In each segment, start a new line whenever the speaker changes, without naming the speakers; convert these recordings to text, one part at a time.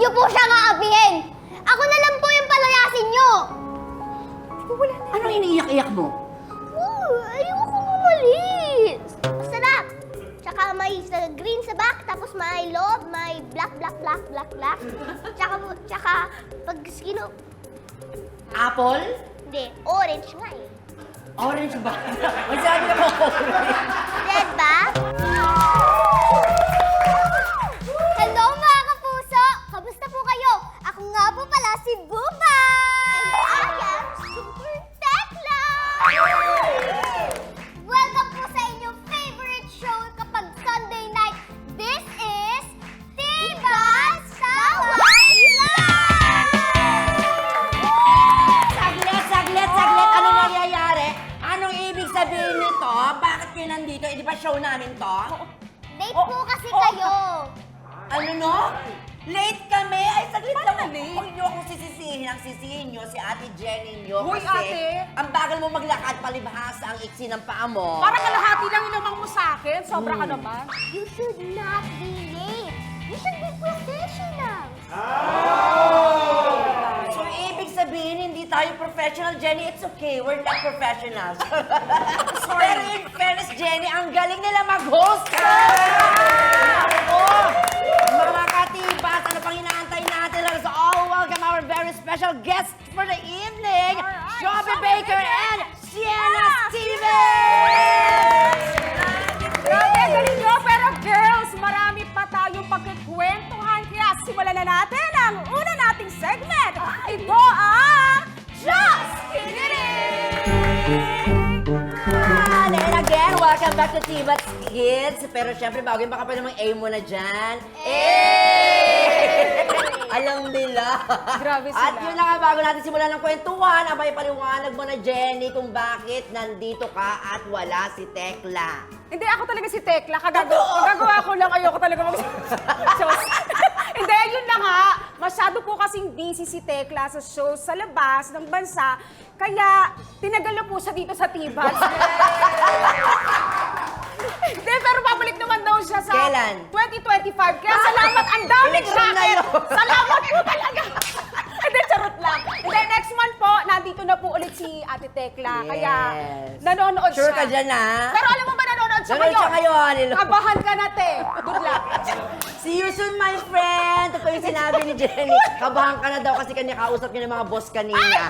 niyo po siyang aapihin! Ako na lang po yung palayasin niyo!
Anong iniiyak-iyak mo?
Ayoko umalis! Masarap! Tsaka may green sa back, tapos may loob, may black. Tsaka pag sino...
Apple?
Hindi, orange nga eh.
Orange ba? Masyado na po orange.
Red ba? Hello mga kapuso! Kamusta po kayo? Ako nga po pala si Buba! And I am Super Tekla! Welcome po sa inyong favorite show kapag Sunday night. This is Tibas Saway
Saglit! Anong nangyayari? Anong ibig sabihin nito? Bakit kayo nandito? Eh, di ba show namin to?
Late po kasi kayo.
Ano no? Late kami? Ay, saglit lang. Huwag niyo akong sisisihin. Ang sisihin niyo si Ate Jenny niyo.
Hoy,
kasi
ate!
ang bagal mo maglakad palibhasa ang iksi ng paa mo.
Para kalahati lang yung lamang mo sa akin. Sobra ka naman.
You should not be late. You should be professional.
So, ibig sabihin, hindi tayo professional, Jenny. It's okay. We're not professionals. Pero in fairness, Jenny, ang galing nila mag-host. Mga katibas, ano pang inaantay natin? Let us all welcome our very special guests for the evening,
Alright,
Shelby
Shelby
Baker
Baker
and Sienna
Ah,
Stevens!
Grabe, galing nyo. Pero girls, marami pa tayong pagkikwentuhan. Kaya simulan na natin ang una nating segment. Ito ang Just Kidding!
And again, welcome back to Tibas Kids. Pero syempre, bago yung baka pa namang A mo na dyan. Alam nila.
Grabe sila.
At yun na nga, bago natin simulan ng kwentuhan, abay paliwanag mo na, Jenny, kung bakit nandito ka at wala si Tekla.
Hindi, ako talaga si Tekla. Kagagawa ko lang. Ayoko talaga mag-shows. Hindi, yun na nga. Masyado po kasing busy si Tekla sa shows sa labas ng bansa. Kaya, tinagal na po siya dito sa Tibas. Hindi, pero babalik naman daw siya sa
Kailan?
2025. Kaya salamat, ang daming
Election na
racket.
yun.
Salamat po talaga. Hindi, charot lang. Hindi, next month po, nandito na po ulit si Ate Tekla. Kaya,
Yes.
nanonood
Sure
siya.
ka dyan, ha?
Pero alam mo ba nanonood siya
Nanonood siya ngayon, hello.
Kabahan ka na, te. Good luck.
See you soon, my friend! Ito yung sinabi ni Jenny. Kabahan ka na daw kasi kanya kausap niya ng mga boss kanina.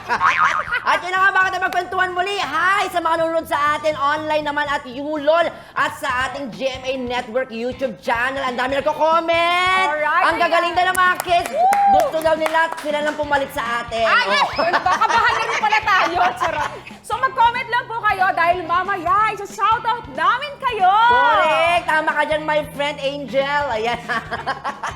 At yun na nga, bakit na magkwentuhan muli? Hi sa mga nanonood sa atin online naman at Yulol at sa ating GMA Network YouTube channel. Ang dami nagko-comment!
Alright,
Ang gagaling na ng mga kids. Gusto daw nila, sila lang pumalit sa atin.
Ay,
Oh.
kabahan na rin pala tayo. Charot. So mag-comment lang po kayo dahil mamaya, isa-shoutout namin kayo.
Correct! Tama ka dyan, my friend Angel. Ayan.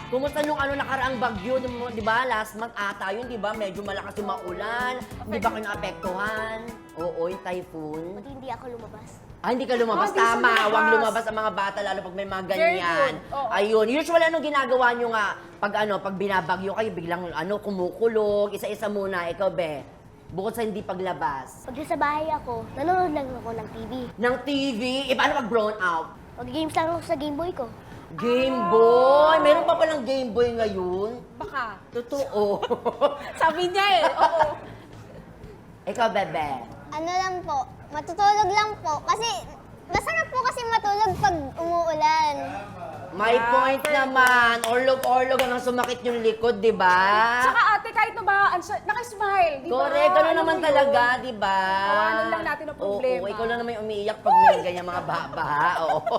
Kumusta nung nakaraang bagyo, di ba? Last month ata yun, di ba? Medyo malakas yung maulan. Hindi ba kayo naapektuhan? Oo, yung typhoon.
Pati hindi ako lumabas.
Hindi ka lumabas.
Hindi siya
Tama.
lumabas.
Huwag lumabas ang mga bata, lalo pag may mga
Very
ganyan.
good. Oo.
Ayun. Usually, anong ginagawa nyo nga? Pag binabagyo kayo, biglang kumukulog. Isa-isa muna. Ikaw, be. Bukod sa hindi paglabas.
Pag nasa bahay ako, nanonood lang ako ng TV.
Ng TV, paano pag brown out?
Mag-games lang ako sa Game Boy ko.
Game Boy! Meron pa palang Game Boy ngayon?
Baka.
Totoo.
Sabi niya eh. Oo.
Ikaw, bebe.
Ano lang po, matutulog lang po. Kasi masarap po kasi matulog pag umuulan.
May point naman. Orlog-orlog hanggang sumakit yung likod, di ba?
Tsaka ate, kahit na ba, naka-smile, di ba?
Correct, gano'n
Alam
naman
mo yun?
talaga, di ba?
Tawanan lang natin ang problema.
Oo, ikaw lang naman yung umiiyak pag may ganyan mga baba. Oo.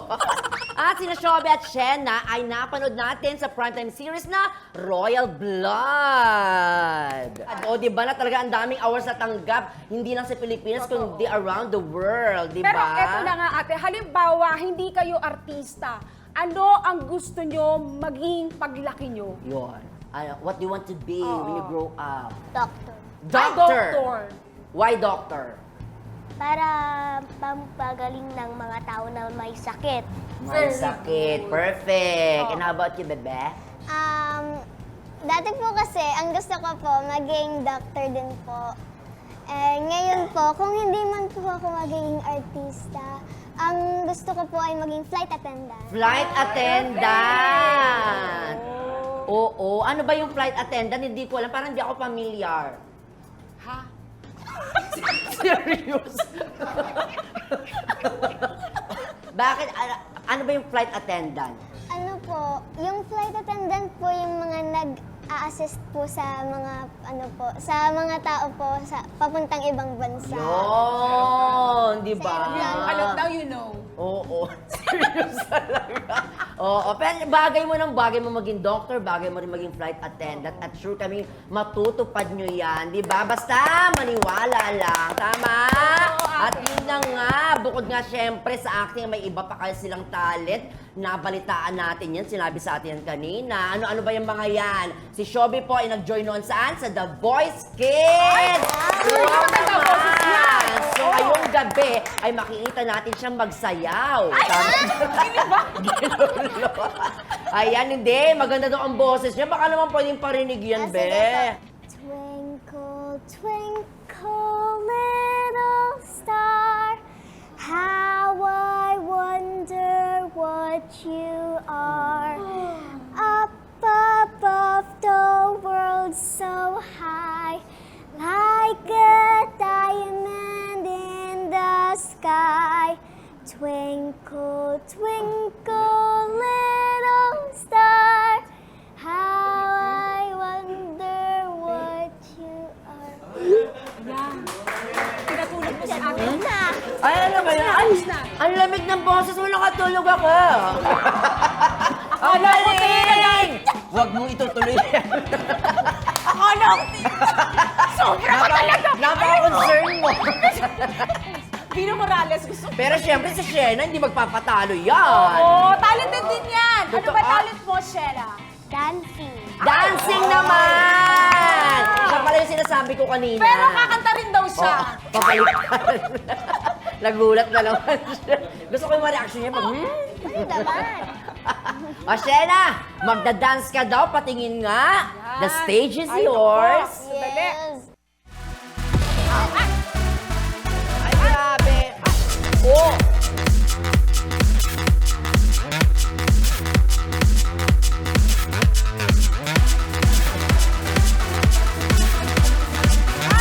At sina Shelby at Sienna ay napanood natin sa primetime series na Royal Blood. O, di ba na talaga ang daming awards na tanggap, hindi lang sa Pilipinas, kundi around the world, di ba?
Pero eto na nga ate, halimbawa, hindi kayo artista. Ano ang gusto nyo maging paglaki nyo?
Yun. What do you want to be when you grow up?
Doctor.
Ay,
Doctor!
doktor.
Why doctor?
Para pampagaling ng mga tao na may sakit.
May
Very
sakit.
good.
Perfect.
Oh.
And how about you, bebe?
Dati po kasi, ang gusto ko po, maging doctor din po. Ngayon po, kung hindi man po ako maging artista, ang gusto ko po ay maging flight attendant.
Flight attendant. Oo. Ano ba yung flight attendant? Hindi ko alam. Parang hindi ako familiar.
Ha?
Serious? Bakit? Ano ba yung flight attendant?
Ano po, yung flight attendant po yung mga nag-a-assist po sa mga, ano po, sa mga tao po sa papuntang ibang bansa.
Yun, di ba?
Sa aeroplano.
Alam now you know.
Oo. Serious talaga. Oo. Pero bagay mo maging doctor, bagay mo rin maging flight attendant. At sure kami matutupad nyo yan, di ba? Basta maniwala lang. Tama? At yun na nga, bukod nga syempre sa acting, may iba pa kayo silang talent. Nabalitaan natin yan, sinabi sa atin yan kanina. Ano-ano ba yung mga yan? Si Shobi po ay nag-join noon saan? Sa The Voice Kids! Wow naman! So ngayong gabi ay makikita natin siyang magsayaw. Ginulo. Ayan, hindi. Maganda daw ang boses niya. Baka naman pwedeng parinig yan,
Sige
be.
po. Twinkle, twinkle, little star, how I wonder what you are. Up above the world so high, like a diamond in the sky. Twinkle, twinkle, little star, how I wonder what you are.
Yan. Pinatulog mo si ate.
Ay, ano ba yan? Ay, ang lamig ng boses mo, nakatulog ako. Ang galing! Huwag mo itutuloy yan.
Akala ko, sobra ka talaga.
Napaka-concern mo.
Pino Morales, gusto
Pero syempre si Shena, hindi magpapatalo yan.
Oo, talented din yan. Ano
Totoo.
ba talent mo, Sheila?
Dancing.
Dancing naman! Siya pala yung sinasabi ko kanina.
Pero kakanta rin daw siya.
Oo, papalitan. Nagulat na naman siya. Gusto ko yung reaction niya. Pag,
Ano naman?
O, Shena, magda-dance ka daw, patingin nga. The stage is yours.
Sandali.
Ay, grabe. Oh!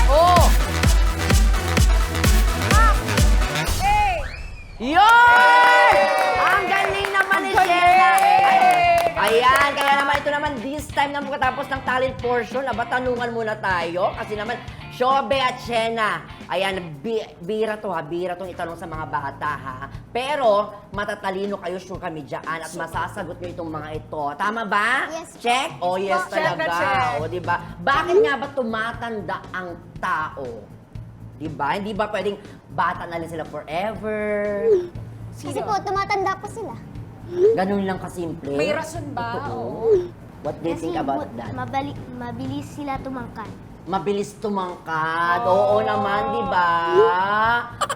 Oh! Yun! Ang galing naman ni Shena. Ayan, kaya naman ito naman this time na pagkatapos ng talent portion, aba tanungan muna tayo kasi naman Shobe at Shena. Ayan, bira to ha, bira tong itanong sa mga bata ha. Pero matatalino kayo sure kami dyan at masasagot nyo itong mga ito. Tama ba?
Yes.
Check? Oh, yes
Check na
talaga.
check.
O, diba? Bakit nga ba tumatanda ang tao? Diba? Hindi ba pwedeng bata na lang sila forever?
Kasi po, tumatanda po sila.
Ganun lang kasimple.
May rason ba?
Totoo.
Oo.
What do you think about that?
Mabilis sila tumangkad.
Mabilis tumangkad. Oo naman, di ba?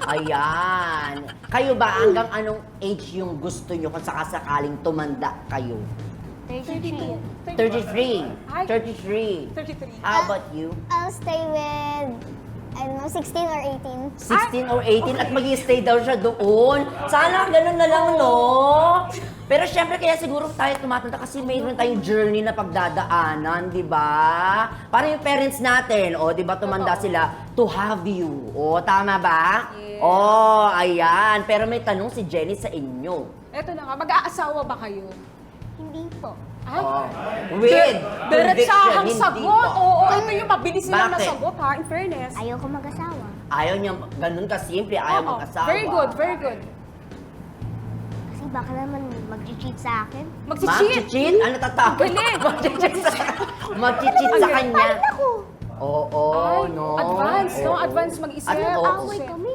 Ayan. Kayo ba, hanggang anong age yung gusto nyo kung sakasakaling tumanda kayo?
32.
33.
Ay.
33.
33.
How about you?
I'll stay with, I don't know, 16 or 18.
16 or 18 at mag-stay daw siya doon. Sana ganun na lang, no? Pero syempre, kaya siguro tayo tumatanda kasi mayroon tayong journey na pagdadaanan, di ba? Parang yung parents natin, o, di ba, tumanda sila to have you. O, tama ba?
Yes.
O, ayan. Pero may tanong si Jenny sa inyo.
Eto na nga, mag-aasawa ba kayo?
Hindi po.
Ay,
Oh, with
diretsahang
conviction,
sagot.
hindi po.
Oo, ito yung mabilis nilang
Bakit?
nasagot ha, in fairness.
Ayoko mag-asawa.
Ayaw niya, ganun kasimple, ayaw
Oo,
mag-asawa.
very good, very good.
Kasi baka naman mag-cheat sa akin.
Mag-cheat.
Mag-cheat? Ano tatapos?
Galing.
Mag-cheat sa kanya.
Ako!
Oo,
Ay,
no.
advance, no?
Oo.
Advance mag-isip.
At oo.
Away kami.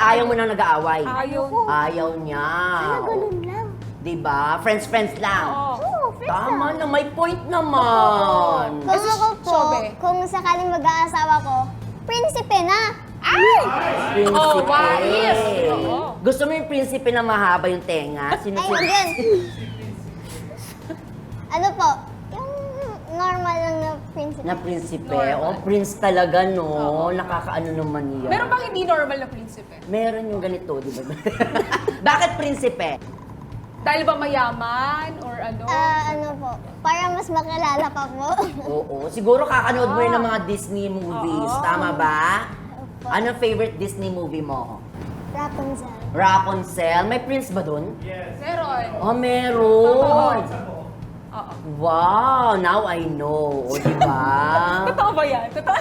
Ayaw mo nang nag-aaway.
Ayaw.
Ayaw niya.
Sana ganun lang.
Diba? Friends lang.
Oo.
Oo, friends
Tama
lang.
na, may point naman.
Kung
Kasi,
ako po,
Shobe.
kung sakaling mag-aasawa ko, prinsipe na.
Ay!
Prinsipe.
Oh, wais. Oo.
Gusto mo yung prinsipe na mahaba yung tenga?
Ay, wag yun. Ano po, yung normal lang na prinsipe.
Na prinsipe.
Normal.
Oh, prince talaga, no? Nakakaano naman yan.
Meron bang hindi normal na prinsipe?
Meron yung ganito, di ba? Bakit prinsipe?
Dahil ba mayaman or ano?
Ano po, para mas makilala pa po.
Oo. Siguro kakanood mo yun ng mga Disney movies.
Oo.
Tama ba? Anong favorite Disney movie mo?
Rapunzel.
Rapunzel. May prince ba dun?
Meron.
Oh, meron.
Oo.
Wow, now I know. O, di ba?
Totoo ba yan? Totoo?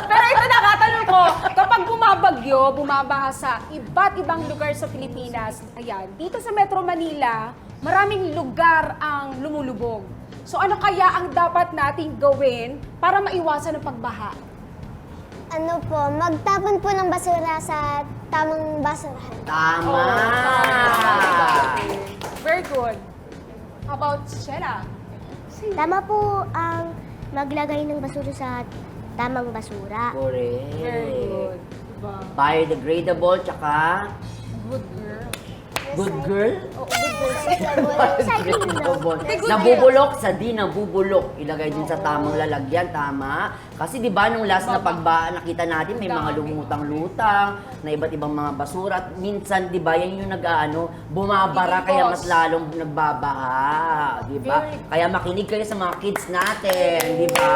Pero ito nakatanong ko, kapag bumabagyo, bumabaha sa iba't ibang lugar sa Pilipinas, ayan, dito sa Metro Manila, maraming lugar ang lumulubog. So ano kaya ang dapat nating gawin para maiwasan ang pagbaha?
Ano po, magtapon po ng basura sa tamang basurahan.
Tama.
Very good. How about Sheila?
Tama po ang maglagay ng basura sa tamang basura.
Correct.
Very good. Diba?
Biodegradable, tsaka
Good girl.
good girl?
Oo, good girl.
Recycling daw.
Recyclable. Nabubulok sa di nabubulok. Ilagay din sa tamang lalagyan, tama? Kasi di ba nung last na nakita natin may mga lumutang-lutang na iba't ibang mga basura at minsan di ba yan yung bumabara kaya mas lalong nagbabaha, di ba?
Very-
Kaya makinig kayo sa mga kids natin, di ba?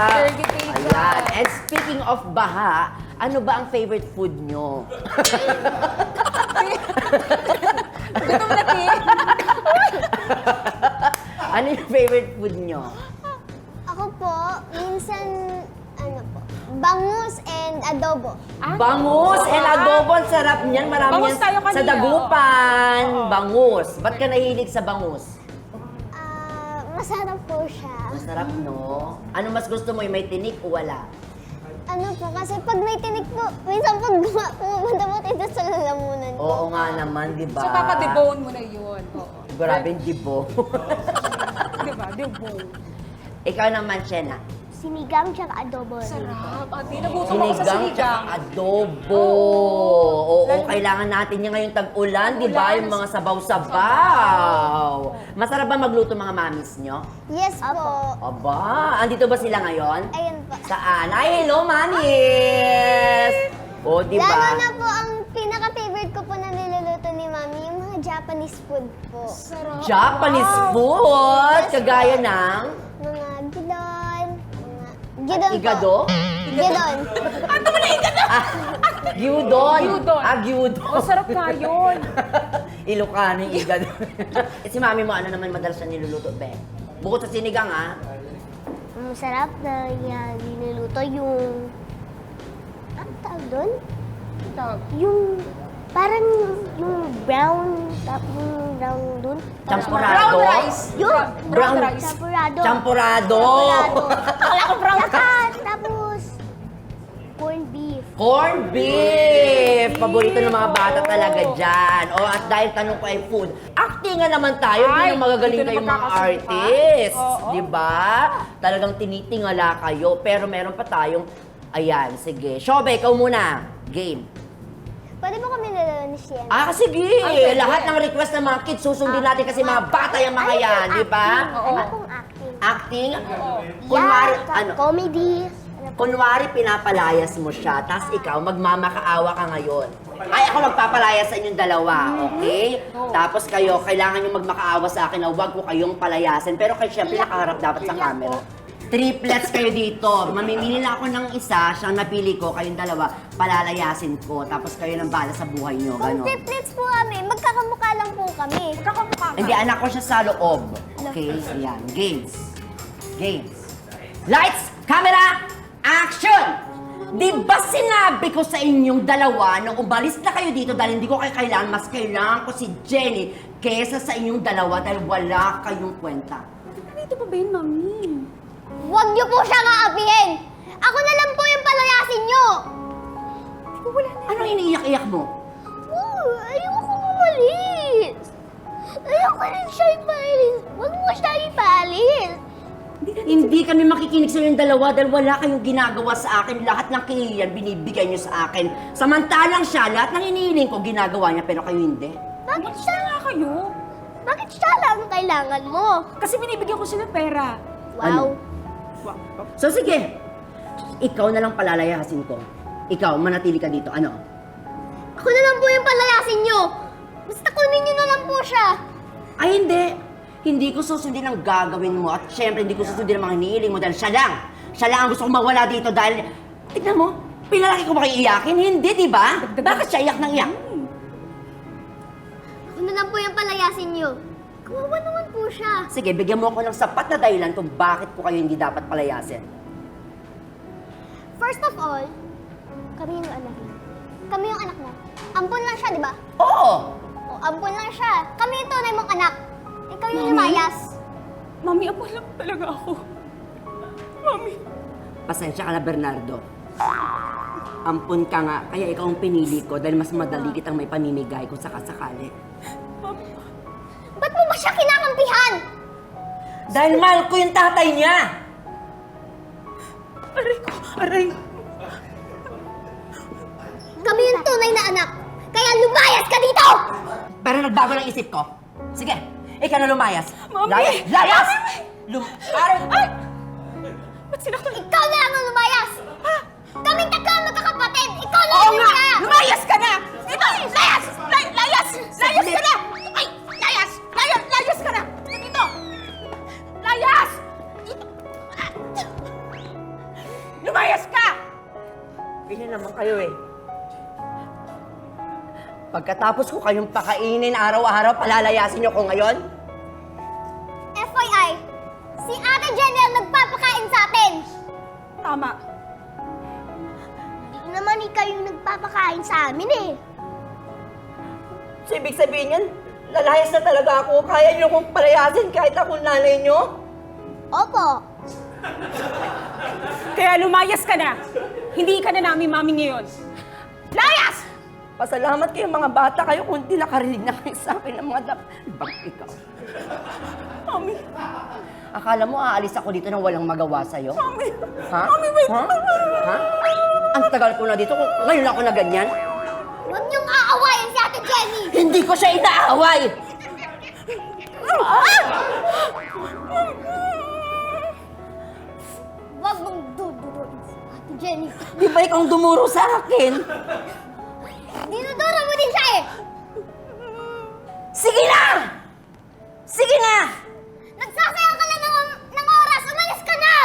Very good day,
Ayan.
Jan.
And speaking of baha, ano ba ang favorite food nyo?
Gutom na, Ti.
Ano yung favorite food nyo?
Ako po, minsan, bangus and adobo.
Bangus and adobo, ang sarap niyan. Marami
Bangus
yan
tayo
sa
kanina,
dagupan.
oo.
Bangus. Ba't ka nahilig sa bangus?
Masarap po siya.
Masarap, no? Ano mas gusto mo, yung may tinik o wala?
Ano po, kasi pag may tinik po, minsan pag pumunta po tayo sa lalamunan ko.
Oo nga naman, di ba?
So, papadebone mo na yun. Oo.
Grabe, dibo.
Diba? Debone.
Ikaw naman, Shena.
Sinigang tsaka adobo.
Sarap. Ate, nagutom ako sa
Sinigang
sinigang.
tsaka adobo. Oo, kailangan natin yan ngayong tag-ulan, di ba? Yung mga sabaw-sabaw. Masarap ba magluto mga mamis nyo?
Yes po.
Aba, andito ba sila ngayon?
Ayun po.
Saan? Ay, hello, mamis! O, di
Lalo
ba?
na po, ang pinaka-favorite ko po na niluluto ni Mami, yung mga Japanese food po.
Sarap.
Japanese food! Kagaya ng
Mga gidon, gidon
igado?
po. Gidon.
Gyudon!
Gyudon.
Gyudon.
Oh, sarap nga yun.
Ilocano yung igado. Si mami mo, ano naman madalas na niluluto, be? Bukod sa sinigang, ah.
Masarap na yan, niluluto yung... Ano tawag doon?
Tawag.
Yung... Parang yung brown, yung brown doon.
Champurado?
Brown rice.
Yung
Brown
rice.
Champurado.
Champurado!
Wala ko brown. Tapos, corned beef.
Corned beef! Paborito ng mga bata talaga dyan. O, at dahil tanong ko ay food, acting nga naman tayo. Hindi
Ay,
na magagaling
dito na
kayong mga
magkakasuka.
artists.
Oo.
Di ba? Talagang tinitingala kayo. Pero meron pa tayong, ayan, sige. Shobe, ikaw muna. Game.
Pwede mo kami nilalo ni Sienna?
Sige.
Ay, pwede.
Lahat ng request ng mga kids, susundin natin kasi mga bata yung mga yan. Di ba?
Oo.
Ano pong acting?
Acting? Kunwari, ano?
Comedy.
Kunwari, pinapalayas mo siya, tapos ikaw, magmamakaawa ka ngayon. Ay, ako magpapalayas sa inyong dalawa, okay? Tapos kayo, kailangan nyo magmakaawa sa akin na huwag ko kayong palayasin. Pero kayo, syempre, nakaharap dapat sa camera. Triplets kayo dito. Mamimili na ako ng isa, siyang napili ko, kayong dalawa, palalayasin ko. Tapos kayo nang bala sa buhay nyo,
Kung
gano'n.
triplets po kami, magkakamukha lang po kami.
Magkakamukha ka.
Hindi, anak ko siya sa loob. Okay, ayan. Games. Games. Lights, camera, action! Di ba sinabi ko sa inyong dalawa na umalis na kayo dito dahil hindi ko kayo kailangan, mas kailangan ko si Jenny kesa sa inyong dalawa dahil wala kayong kwenta.
Dito pa ba yun, Mami?
Huwag niyo po siyang aapihin! Ako na lang po yung palayasin niyo!
Anong iniiyak-iyak mo?
Ayoko umalis! Ayoko rin siya ipalis! Huwag mo siya ipalis!
Hindi kami makikinig sa inyong dalawa dahil wala kayong ginagawa sa akin. Lahat ng kailan binibigay niyo sa akin. Samantalang siya, lahat ng inihiling ko ginagawa niya pero kayo hindi.
Bakit siya
Nga kayo.
Bakit siya lang ang kailangan mo?
Kasi binibigyan ko siya ng pera.
Ano? So sige, ikaw na lang palalayasin ko. Ikaw, manatili ka dito. Ano?
Ako na lang po yung palayasin niyo! Basta kunin niyo na lang po siya.
Ay, hindi. Hindi ko susundin ang gagawin mo at syempre hindi ko susundin ang mga hinihiling mo dahil siya lang. Siya lang ang gusto kong mawala dito dahil, tignan mo, pinalaki ko ba kayo iyakin? Hindi, di ba? Bakit siya iyak ng iyak?
Ako na lang po yung palayasin niyo. Kawawa naman po siya.
Sige, bigyan mo ako ng sapat na dahilan kung bakit ko kayo hindi dapat palayasin.
First of all, kami yung anak niya. Kami yung anak mo. Ampun lang siya, di ba?
Oo!
O, ampun lang siya. Kami yung tunay mong anak. Ikaw yung lumayas.
Mami, apo lang talaga ako. Mami.
Pasensya ka na, Bernardo. Ampun ka nga, kaya ikaw ang pinili ko dahil mas madali kitang may pamimigay kung sakasakali.
Mami.
Ba't mo ba siya kinakampihan?
Dahil mahal ko yung tatay niya!
Aray ko. Aray.
Kami yung tunay na anak. Kaya lumayas ka dito!
Pero nagbago ng isip ko. Sige, ikaw na lumayas.
Mami!
Layas! Layas!
Ay! Ba't sinaktan?
Ikaw na lang ang lumayas! Kaming tatlo ang magkakapatid! Ikaw na
Oo
lang
nga!
siya!
Lumayas ka na! Ito! Layas! Layas! Layas ka na! Ay! Layas! Layas! Layas ka na! Dito! Layas! Dito! Lumayas ka!
Pili naman kayo eh. Pagkatapos ko kayong pakainin araw-araw, palalayasin niyo ko ngayon?
FYI, si Ate Jenny ang nagpapakain sa atin!
Tama.
Hindi naman ikaw yung nagpapakain sa amin eh.
So, ibig sabihin yan, lalayas na talaga ako. Kaya niyo kong palayasin kahit ako nanay niyo?
Opo.
Kaya lumayas ka na. Hindi ka na namin mami ngayon. Layas!
Pasalamat kayo mga bata kayo kung hindi nakarinig na kayo sa akin ng mga Bak ikaw.
Mami.
Akala mo aalis ako dito nang walang magawa sa'yo?
Mami.
Ha?
Mami, wait.
Ha? Ha? Ang tagal ko na dito, kung ngayon ako na ganyan?
Huwag niyong aawayin si Ate Jenny!
Hindi ko siya inaaway!
Huwag mong duduruin si Ate Jenny.
Di ba ikaw ang dumuro sa akin?
Dinuduro mo din siya eh!
Sige na! Sige na!
Nagsasayang ka lang ng oras! Umalis ka na!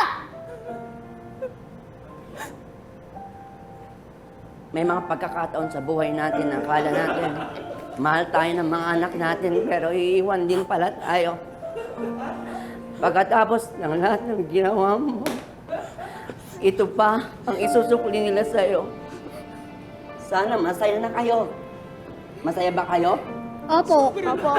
May mga pagkakataon sa buhay natin na akala natin mahal tayo ng mga anak natin pero iiwan din pala tayo. Pagkatapos ng lahat ng ginawa mo, ito pa ang isusukli nila sa'yo. Sana masaya na kayo. Masaya ba kayo?
Opo. Opo.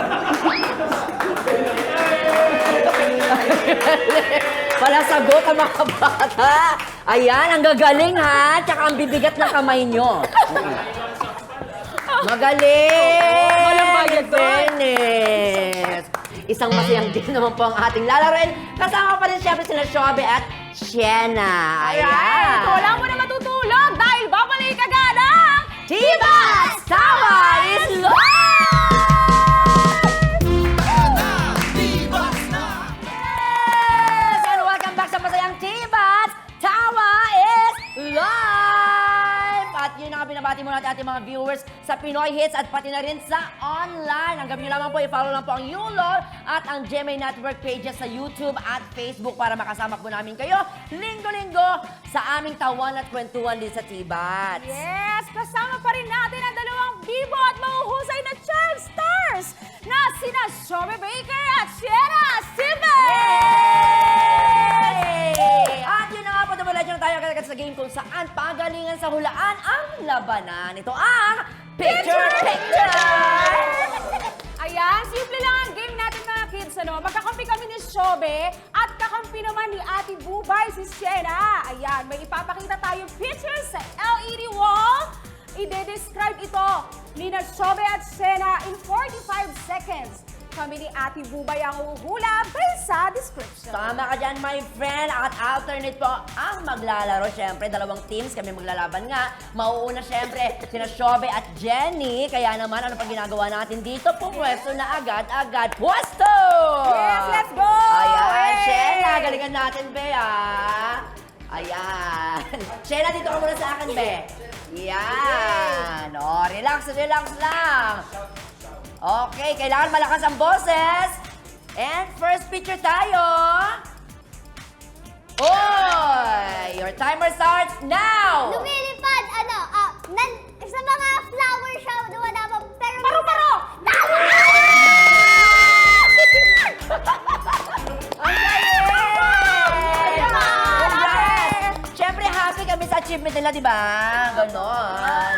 Wala sagot ang mga bata. Ayan, ang gagaling ha. Tsaka ang bibigat ng kamay nyo. Magaling!
Walang bayad doon.
Fairness. Isang masayang din naman po ang ating lalaroin. Kasama pa rin siyempre sila Shobe at Sienna.
Ayan. Wala mo na matutulog dahil babalik agad ang
Chivas Tawa is Yes! And welcome back sa Masayang Chivas Tawa is live! At yun ang binabati muna natin ating mga viewers sa Pinoy Hits at pati na rin sa online. Ang gawin nyo lamang po, i-follow lang po ang YouLol at ang GMA Network pages sa YouTube at Facebook para makasama po namin kayo linggo-linggo sa aming tawan at kwentuhan din sa Chivas.
Yes! Kasama pa rin natin ang dalawang bibo at mahuhusay na child stars na sina Shobe Baker at Sienna Steven!
Yay! At yun na nga po, dumalatyo na tayo agad sa game kung saan pagalingan sa hulaan ang labanan. Ito ang Picture Picture!
Ayan, simple lang ang game natin mga kids. Ano? Magkakampi kami ni Shobe at kakampi naman ni Ate Bubay si Sienna. Ayan, may ipapakita tayong pictures sa LED wall. Ide-describe ito ni na Shobe at Sienna in 45 seconds. Kami ni Ate Bubay ang uhula based sa description.
Tama ka dyan, my friend. At alternate po ang maglalaro. Siyempre, dalawang teams kami maglalaban nga. Mauuna siyempre sina Shobe at Jenny. Kaya naman, ano pa ginagawa natin dito? Pumwesto na agad-agad. Pwesto!
Yes, let's go!
Ayan,
Hey!
Sienna, galingan natin, be, ah. Ayan. Sienna, dito ka muna sa akin, be. Yan. O, relax, relax lang. Okay, kailangan malakas ang boses. And first picture tayo. Oy! Your timer starts now!
Lumilipad, sa mga flower show, wala pa, pero...
Paru-paro!
Tama!
Ang galing!
Ayan!
Congrats! Siyempre, happy kami sa achievement nila, di ba? Ganon.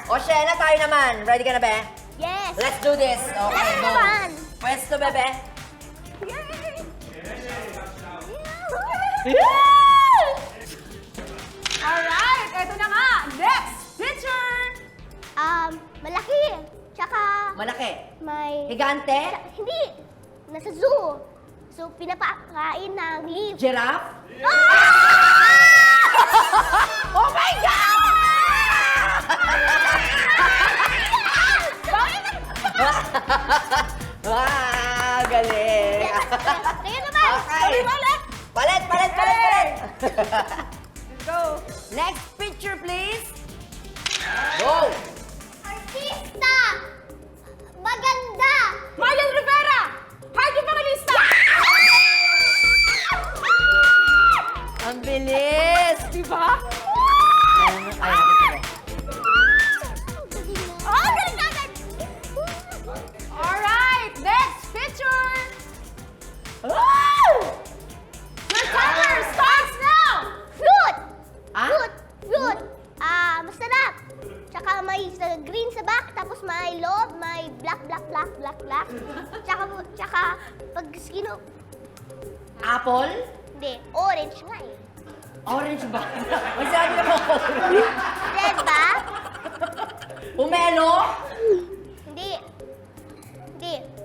O, Shena, tayo naman. Ready ka na, be?
Yes!
Let's do this. Okay,
Let's
go.
run.
Pwesto, bebe.
Alright, eto na nga. Next picture!
Malaki. Tsaka
Malaki.
may...
Higante.
Hindi. Nasa zoo. So, pinapakain ng leaf.
Giraffe.
Ah!
Oh my God! Wow, galing.
Kayo naman.
Okay.
Ulit.
Palit.
Go!
Next picture, please. Go.
Artista. Maganda.
Marlon Rivera! Heart Evangelista!
Ang bilis.
Diba?
Ay,
Oh, galing na agad.
Alright, next picture!
Wow!
Your timer starts now!
Fruit.
Ah?
Fruit. Masarap. Tsaka may green sa back, tapos may loob, may black. Tsaka pag sino,
Apple?
hindi, orange nga eh.
Orange ba? May sabi na po orange.
Red ba?
Pomelo?
Hindi.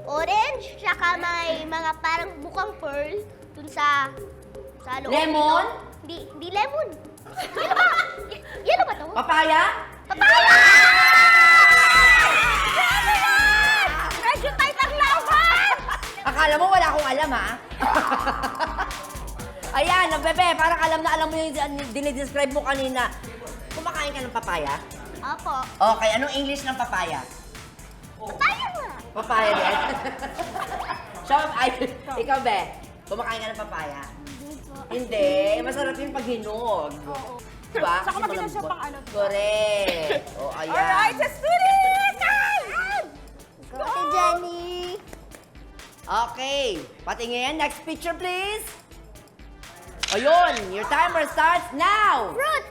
Orange, tsaka may mga parang bukang pearl dun sa loob.
Lemon?
Hindi lemon. Yellow ba? Yellow ba to?
Papaya?
Papaya!
Medyo tight ang laban!
Akala mo wala akong alam, ha? Ayan, ang bebe, parang alam mo yung dinidescribe mo kanina. Kumakain ka ng papaya?
Opo.
Okay, anong English ng papaya?
Papaya nga.
Papaya din. Siya, ikaw, be, kumakain ka ng papaya? Hindi, masarap yung pag hinog.
Oo.
Diba?
Saka
Kasi
maganda siya
malambot.
pang ano.
Correct. O, ayan.
Alright, let's do this!
Go to Jenny.
Okay, patingin. Next picture, please. Ayun, your timer starts now.
Fruit.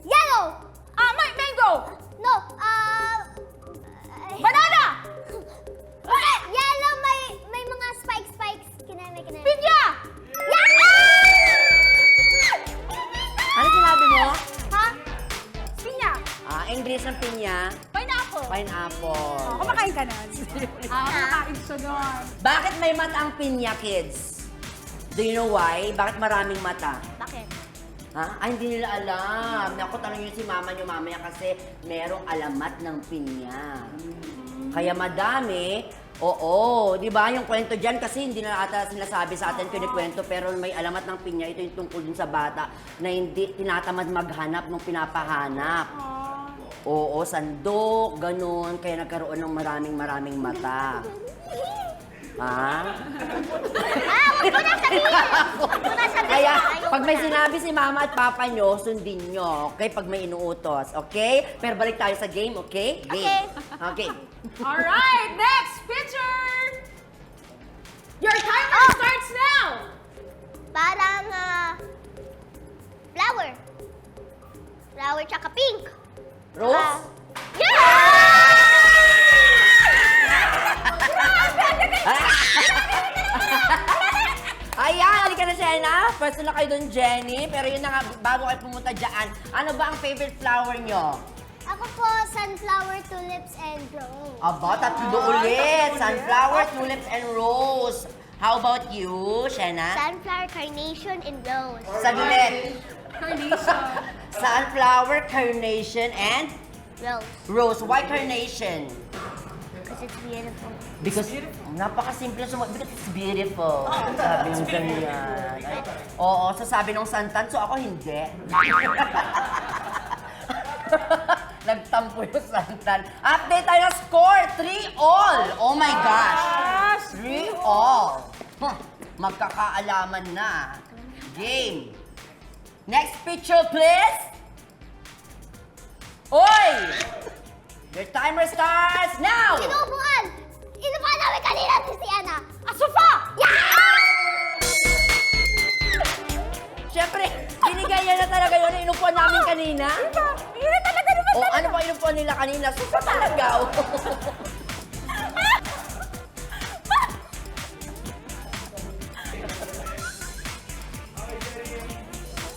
Yellow.
May mango!
No.
Banana!
Yellow, may mga spikes. Kineme.
Pinya!
Ano sinabi mo?
Ha?
Pinya!
English ng pinya.
Pineapple.
Pineapple.
Kumakain ka nun. Kumakain siya nun.
Bakit may mata ang pinya, kids? Do you know why? Bakit maraming mata?
Bakit?
Ha? Ay, hindi nila alam. Naku, tanong nyo si mama nyo mamaya kasi merong alamat ng pinya. Kaya madami, oo. Di ba? Yung kwento dyan kasi hindi na ata sinasabi sa atin kinikwento pero may alamat ng pinya. Ito yung tungkol dun sa bata na hindi tinatamad maghanap nung pinapahanap. Oo, sandok, ganun. Kaya nagkaroon ng maraming mata. Ha?
Huwag mo na sabihin.
Kaya,
Ayaw
pag
ko
may
na.
sinabi si mama at papa nyo, sundin nyo, okay? Pag may inuutos, okay? Pero balik tayo sa game, okay? Game. Okay.
Alright, next picture! Your timer
Oh!
starts now!
Parang, flower. Flower tsaka pink.
Rose? Ayan, halika na, Shena. Pwesto na kayo doon, Jenny. Pero yun na nga, bago kayo pumunta dyan, ano ba ang favorite flower nyo?
Ako po, sunflower, tulips, and rose.
Aba, tatlo ulit. Sunflower, tulips, and rose. How about you, Shena?
Sunflower, carnation, and rose.
Saglit.
Carnation.
Sunflower, carnation, and
Rose.
rose. Why carnation?
Because it's beautiful.
Because napakasimple sumagot. Because it's beautiful. Sabi ng ganyan. Ay, oo, so sabi ng santan. So ako hindi. Nagtampo yung santan. Update tayo ng score. 3-all. Oh my gosh. 3-all. Huh. Magkakaalaman na. Game. Next picture, please. Oy! Your timer starts now!
Inuupuan! Inuupuan namin kanina si Anna! Asufa! Yeah!
Siyempre, binigay niya na talaga yun. Inupuan namin kanina.
Yun talaga naman.
O ano ba inupuan nila kanina? Susa talaga. Oh.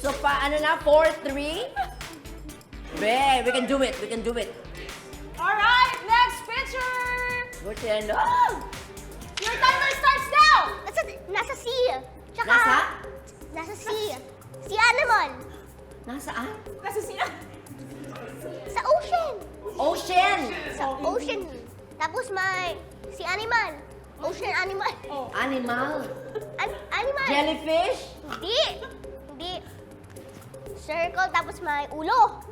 So paano na? 4-3? Be, we can do it. We can do it.
Alright, next picture!
Buti ano?
Your timer starts now!
Nasa sea. Tsaka,
Nasa?
Nasa sea. Si animal.
Nasaan?
Nasa siya.
Sa ocean.
Ocean!
Sa ocean. Tapos may si animal. Ocean animal.
Animal?
Animal.
Jellyfish?
Hindi. Hindi. Circle, tapos may ulo.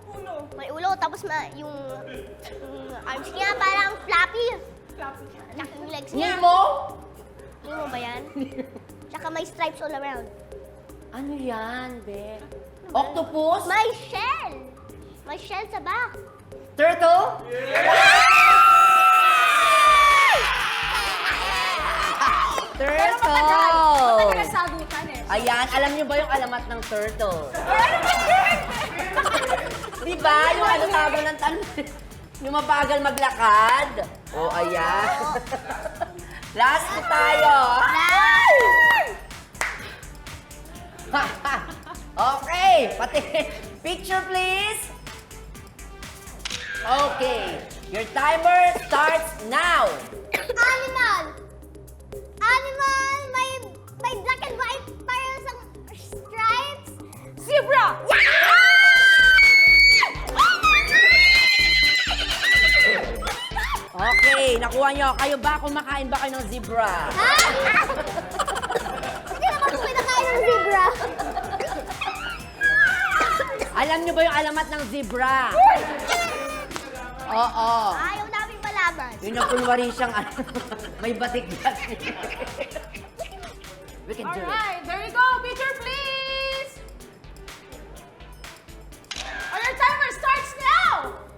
May ulo, tapos may yung arms niya parang flappy. Tsaka yung legs niya.
Nemo?
Nemo ba yan? Tsaka may stripes all around.
Ano yan, Be? Octopus?
May shell. May shell sa back.
Turtle? Turtle!
Matagal sa agutan eh.
Ayan, alam niyo ba yung alamat ng turtle? Di ba? Yung ano tawag ng yung mabagal maglakad. O, oh, ayan. Last na tayo. Okay, pati picture please. Okay, your timer starts now.
Animal. Animal. May black and white parang sa stripes.
Zebra!
Okay, nakuha nyo. Kayo ba? Kumakain ba kayo ng zebra?
Ha? Hindi naman ko kinakain ng zebra.
Alam nyo ba yung alamat ng zebra? Oo.
Ayaw namin malaman.
Yung nakunwari siyang ano, may batik-batik. We can do it.
Alright, there you go. Picture, please! Your timer starts now!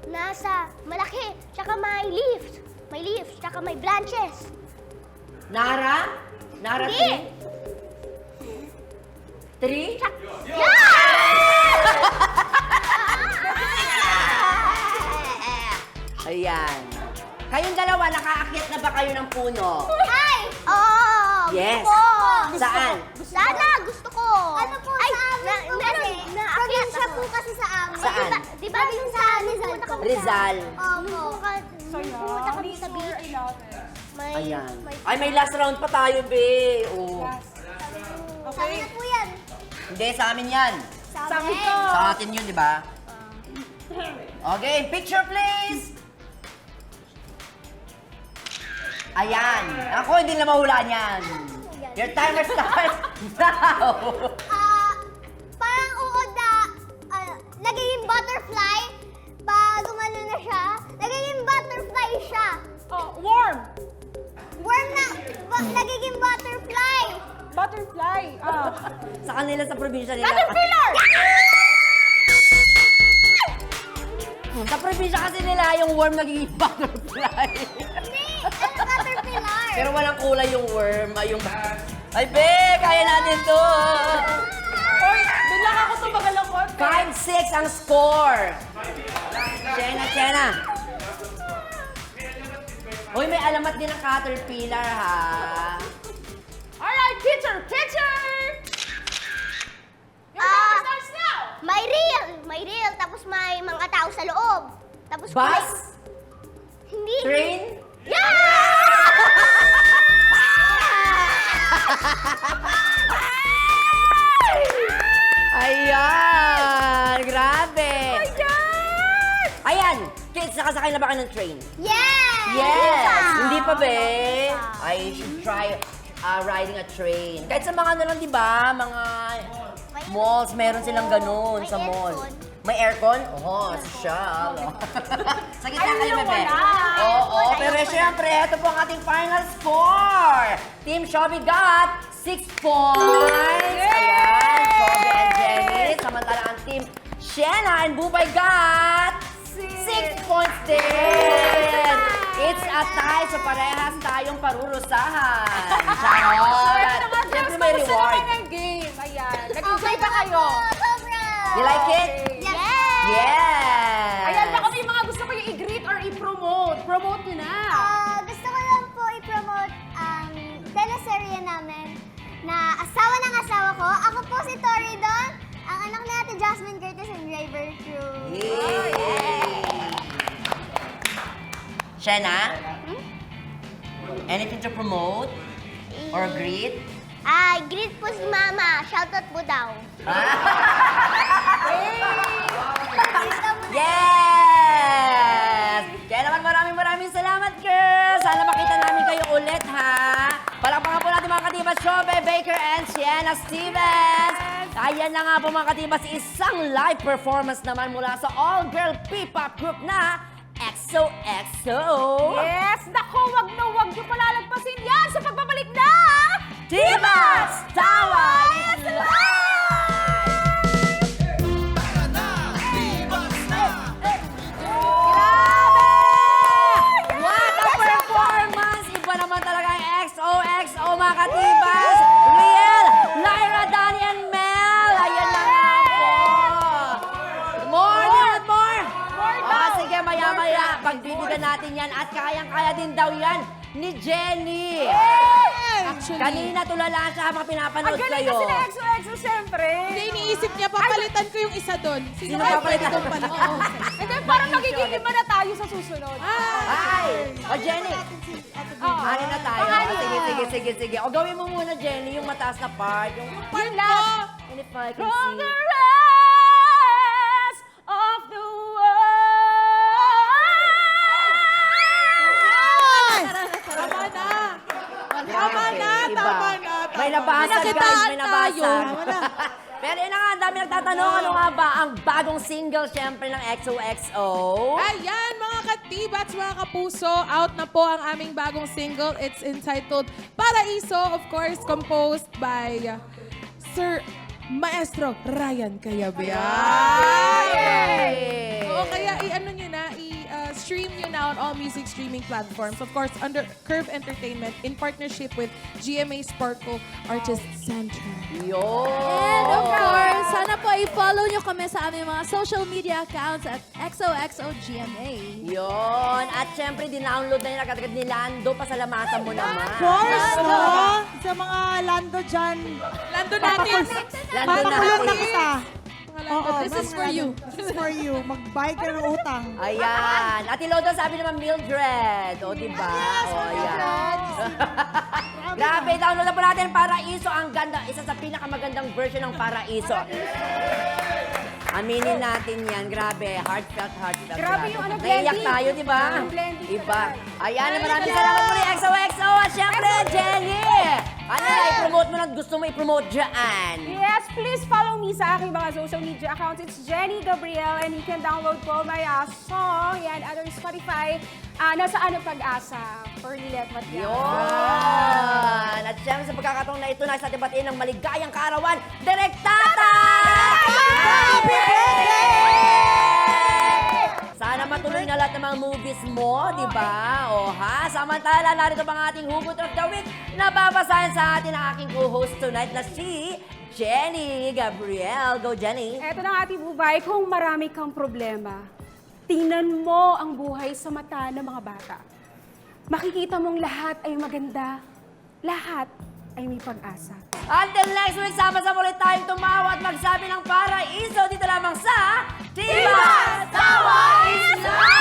Nasa malaki, tsaka may leaves. May leaves, tsaka may branches.
Nara? Nara
Hindi.
Tree? Ayan. Kayong dalawa, nakaakyat na ba kayo ng puno?
Ay! Oo!
Yes.
Gusto ko!
Saan?
Sana! Gusto ko! Ano po sa amin po kasi? Probinsya po kasi sa amin.
Saan?
Di ba din sa Rizal po?
Rizal.
Opo.
Saya.
Pumunta kami sa beach. May,
Ayan.
may,
Ay, may last round pa tayo, be. Oh.
Sa amin na po yan.
Hindi, sa amin yan.
Sa amin to.
Sa atin yun, di ba? Okay, picture please! Ayan. Ako, hindi na mahulaan yan. Your timer starts now.
Parang uod na, nagiging butterfly. Pag umano na siya, nagiging butterfly siya.
Oh, worm!
Worm na, nagiging butterfly.
Butterfly.
Sa kanila, sa probinsya nila.
Caterpillar!
Sa probinsya kasi nila, yung worm nagiging butterfly.
Hindi, caterpillar.
Pero walang kulay yung worm. Ay, yung... Ay, be! Kaya natin to!
Hoy, doon lang ako tumagal ng konti.
5-6 ang score. Chena. Uy, may alamat din ng caterpillar, ha?
Alright, picture! Your timer starts now!
May reel, tapos may mga tao sa loob. Tapos
Bus?
hindi.
Train? Ayan! Grabe!
Oh my God!
Ayan! Kids, nakasakay na ba kayo ng train?
Yes!
Yes! Hindi pa, be? I should try riding a train. Kahit sa mga ano lang, di ba? Mga malls, meron silang ganun
May
sa mall.
aircon.
May aircon? Oo, social. Sa gitna
Ay,
kayo, bebe.
wala.
Oo, pero syempre, ito po ang ating final score. Team Shobby got 6 points. Ayan, Shobby and Jenny. Samantala ang Team Shena and Bubay got 6 points din. It's a tie, so parehas tayong parurusahan. Charot. Siyempre may reward.
ng game. Ayan. Nag-enjoy ba kayo?
Sobra!
You like it?
Yes!
Yes!
Ayan, baka may mga gusto ko yung i-greet or i-promote. Promote nyo na.
Gusto ko lang po i-promote ang teleserye namin na Asawa ng Asawa Ko. Ako po si Tori Don, ang anak ni Ate Jasmine Curtis and River Cruz.
Yay! Shena? Anything to promote? Or greet?
Greet po si Mama. Shoutout po daw.
Yes! Kaya naman maraming salamat, girls! Sana makita namin kayo ulit, ha? Palakpakan po natin mga katibas, Shobe, Baker, and Sienna Stevens! Ayan na nga po mga katibas, isang live performance naman mula sa all-girl P-pop group na XOXO!
Yes! Naku, wag nyo palalagpasin yan sa pagbabalik na
Divas Tawa is live! What a performance! Iba naman talaga ang XOXO, mga katibas! Real, Lyra, Dani, and Mel! Ayan na nga po! More! Sige, maya-maya, pagbibigyan natin yan at kayang-kaya din daw yan ni Jenny! Kanina tulala siya habang pinapanood
Ang galing
kayo.
kasi na XOXO, siyempre.
Hindi, iniisip niya, papalitan ko yung isa doon.
Sino papalitan?
Doon pala. Oo.
And then parang magiging lima na tayo sa susunod.
Ay! O, Jenny!
Oo.
Ano na tayo?
Pangalan.
Sige. O, gawin mo muna, Jenny, yung mataas na part. Yung
Yun lang.
And if I can
From the
see.
rest of the world.
Tama na.
May nabasag, guys. May nabasag.
Tayo.
Pero yun na nga, ang dami nagtatanong, ano nga ba ang bagong single, syempre, ng XOXO?
Ayan, mga katibats, mga kapuso, out na po ang aming bagong single. It's entitled Paraiso, of course, composed by Sir Maestro Ryan Cayabyab.
Yay!
Oo, kaya i-ano nyo na, i-stream nyo na on all music streaming platforms. Of course, under Curve Entertainment in partnership with GMA Sparkle Artist Center.
Yun!
And of course, sana po i-follow nyo kami sa aming mga social media accounts at XOXOGMA.
Yun! At syempre, dinownload na yun agad ni Lando. Pasalamatan mo naman.
Of course, no? Sa mga Lando dyan.
Lando natin!
Lando
Papakulong na
natin.
kita.
Mga Lando, this is for you.
This is for you. Mag-buy ka ng utang.
Ayan. At Ilodo, sabi naman Mildred. O, diba? O, ayan. Grabe, download na po natin Paraiso. Ang ganda. Isa sa pinakamagandang version ng Paraiso. Aminin natin yan. Grabe. Heartfelt.
Grabe yung ano,
Naiyak
blending.
tayo, di ba?
Yung blending
Iba.
talaga.
Ayan, maraming salamat po ni XOXO. At syempre, Jenny. Ano na, i-promote mo na gusto mo i-promote dyan.
Yes, please follow me sa aking mga social media accounts. It's Jenny Gabriel and you can download po my song. Yan, other Spotify. Nasa Ano Pag-asa for Lilet Matias.
Yun! At syempre sa pagkakataon na ito, nasa debatiin ng maligayang kaarawan, Direk Tata! Happy birthday! Sana matuloy na lahat ng mga movies mo, di ba? O ha? Samantala, narito pa ang ating Hugot of the Week na babasahin sa atin ang aking co-host tonight na si Jenny Gabriel. Go, Jenny!
Eto na nga, Ate Bubay, kung marami kang problema, tingnan mo ang buhay sa mata ng mga bata. Makikita mong lahat ay maganda. Lahat ay may pag-asa.
Until next week, sama-sama ulit tayong tumawa at magsabi ng Paraiso dito lamang sa Diva Tawa is Live!